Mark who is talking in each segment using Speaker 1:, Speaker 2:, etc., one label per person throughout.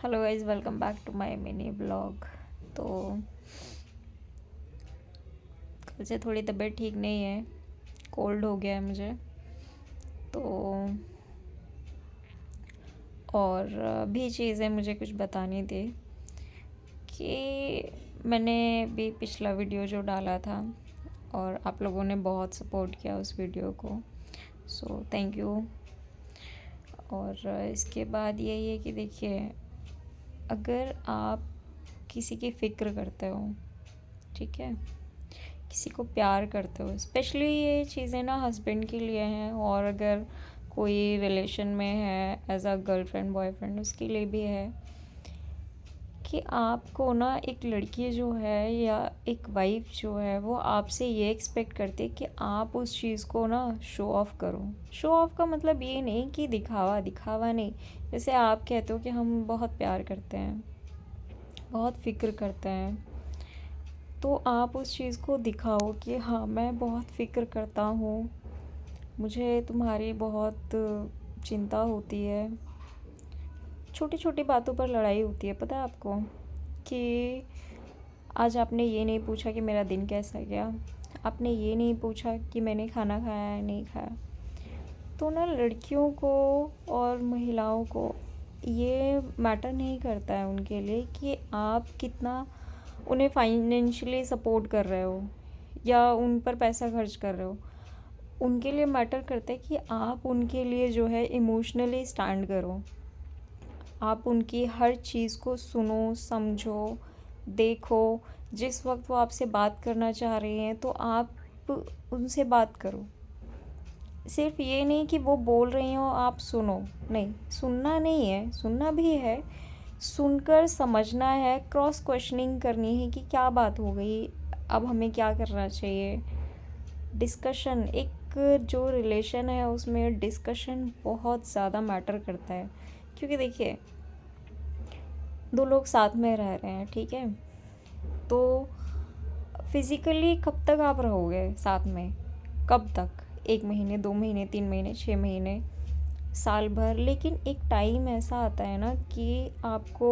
Speaker 1: Hello guys, welcome back to my mini blog. तो कल से थोड़ी तबीयत ठीक नहीं है, कोल्ड हो गया है मुझे। तो और भी चीज़ें मुझे कुछ बतानी थी कि मैंने भी पिछला वीडियो जो डाला था और आप लोगों ने बहुत सपोर्ट किया उस वीडियो को, सो थैंक यू। और इसके बाद यही है कि देखिए, अगर आप किसी की फ़िक्र करते हो, ठीक है, किसी को प्यार करते हो, स्पेशली ये चीज़ें ना हस्बैंड के लिए हैं, और अगर कोई रिलेशन में है एज अ गर्लफ्रेंड बॉयफ्रेंड, उसके लिए भी है कि आपको ना एक लड़की जो है या एक वाइफ जो है वो आपसे ये एक्सपेक्ट करती है कि आप उस चीज़ को ना शो ऑफ़ करो। शो ऑफ़ का मतलब ये नहीं कि दिखावा दिखावा नहीं। जैसे आप कहते हो कि हम बहुत प्यार करते हैं, बहुत फ़िक्र करते हैं, तो आप उस चीज़ को दिखाओ कि हाँ, मैं बहुत फ़िक्र करता हूँ, मुझे तुम्हारी बहुत चिंता होती है। छोटी छोटी बातों पर लड़ाई होती है, पता है आपको, कि आज आपने ये नहीं पूछा कि मेरा दिन कैसा गया, आपने ये नहीं पूछा कि मैंने खाना खाया है नहीं खाया। तो ना लड़कियों को और महिलाओं को ये मैटर नहीं करता है उनके लिए कि आप कितना उन्हें फाइनेंशियली सपोर्ट कर रहे हो या उन पर पैसा खर्च कर रहे हो। उनके लिए मैटर करता है कि आप उनके लिए जो है इमोशनली स्टैंड करो, आप उनकी हर चीज़ को सुनो, समझो, देखो। जिस वक्त वो आपसे बात करना चाह रही हैं तो आप उनसे बात करो। सिर्फ ये नहीं कि वो बोल रही हो आप सुनो, नहीं, सुनना नहीं है, सुनना भी है, सुनकर समझना है, क्रॉस क्वेश्चनिंग करनी है कि क्या बात हो गई, अब हमें क्या करना चाहिए। डिस्कशन, एक जो रिलेशन है उसमें डिस्कशन बहुत ज़्यादा मैटर करता है। क्योंकि देखिए, दो लोग साथ में रह रहे हैं, ठीक है, तो फिज़िकली कब तक आप रहोगे साथ में, कब तक, 1 महीने, 2 महीने, 3 महीने, 6 महीने, साल भर। लेकिन एक टाइम ऐसा आता है ना कि आपको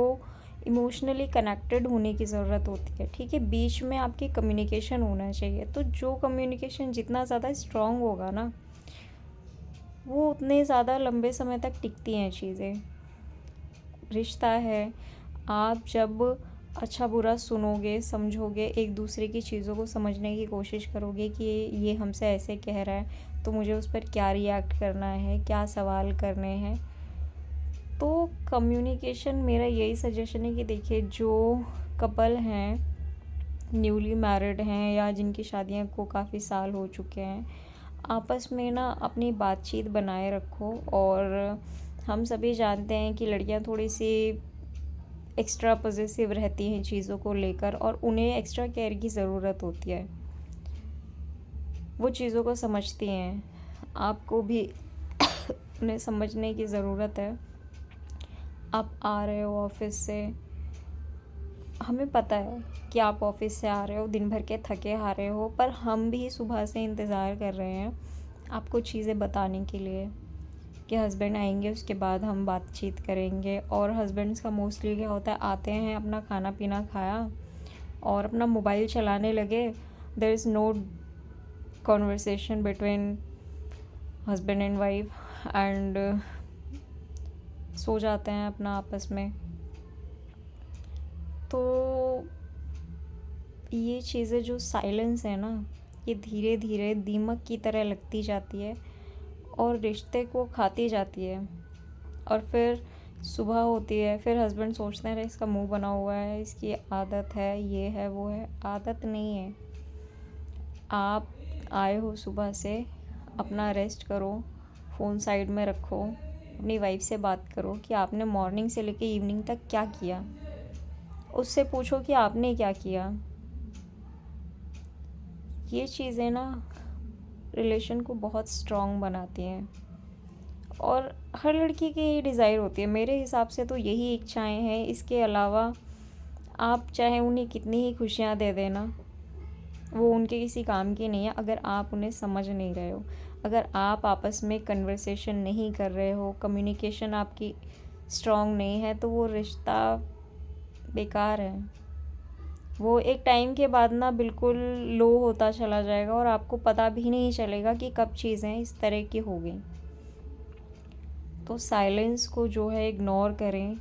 Speaker 1: इमोशनली कनेक्टेड होने की ज़रूरत होती है, ठीक है, बीच में आपकी कम्युनिकेशन होना चाहिए। तो जो कम्युनिकेशन जितना ज़्यादा स्ट्रॉन्ग होगा ना, वो उतने ज़्यादा लंबे समय तक टिकती हैं चीज़ें। रिश्ता है, आप जब अच्छा बुरा सुनोगे, समझोगे, एक दूसरे की चीज़ों को समझने की कोशिश करोगे कि ये हमसे ऐसे कह रहा है तो मुझे उस पर क्या रिएक्ट करना है, क्या सवाल करने हैं। तो कम्युनिकेशन, मेरा यही सजेशन है कि देखिए, जो कपल हैं, न्यूली मैरिड हैं या जिनकी शादियां को काफ़ी साल हो चुके हैं, आपस में ना अपनी बातचीत बनाए रखो। और हम सभी जानते हैं कि लड़कियां थोड़ी सी एक्स्ट्रा पॉजेसिव रहती हैं चीज़ों को लेकर, और उन्हें एक्स्ट्रा केयर की ज़रूरत होती है, वो चीज़ों को समझती हैं। आपको भी उन्हें समझने की ज़रूरत है। आप आ रहे हो ऑफिस से, हमें पता है कि आप ऑफिस से आ रहे हो, दिन भर के थके हारे हो, पर हम भी सुबह से इंतज़ार कर रहे हैं आपको चीज़ें बताने के लिए कि हस्बैंड आएंगे, उसके बाद हम बातचीत करेंगे। और हस्बैंड्स का मोस्टली क्या होता है, आते हैं, अपना खाना पीना खाया और अपना मोबाइल चलाने लगे। There is no conversation between husband and wife, and सो जाते हैं अपना आपस में। तो ये चीज़ें, जो साइलेंस है ना, ये धीरे धीरे दीमक की तरह लगती जाती है और रिश्ते को खाती जाती है। और फिर सुबह होती है, फिर हस्बैंड सोचते हैं अरे इसका मुंह बना हुआ है, इसकी आदत है, ये है वो है। आदत नहीं है। आप आए हो सुबह से, अपना रेस्ट करो, फ़ोन साइड में रखो, अपनी वाइफ से बात करो कि आपने मॉर्निंग से लेकर इवनिंग तक क्या किया। उससे पूछो कि आपने क्या किया। ये चीज़ें ना रिलेशन को बहुत स्ट्रॉन्ग बनाती हैं, और हर लड़की की यही डिज़ायर होती है। मेरे हिसाब से तो यही इच्छाएं हैं। इसके अलावा आप चाहे उन्हें कितनी ही खुशियाँ दे देना, वो उनके किसी काम की नहीं है अगर आप उन्हें समझ नहीं रहे हो। अगर आप आपस में कन्वर्सेशन नहीं कर रहे हो, कम्युनिकेशन आपकी स्ट्रॉन्ग नहीं है तो वो रिश्ता बेकार है। वो एक टाइम के बाद ना बिल्कुल लो होता चला जाएगा और आपको पता भी नहीं चलेगा कि कब चीज़ें इस तरह की हो गई। तो साइलेंस को जो है इग्नोर करें,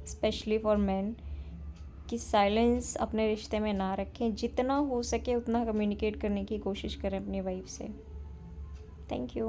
Speaker 1: स्पेशली फॉर मेन, कि साइलेंस अपने रिश्ते में ना रखें। जितना हो सके उतना कम्युनिकेट करने की कोशिश करें अपनी वाइफ से। Thank you.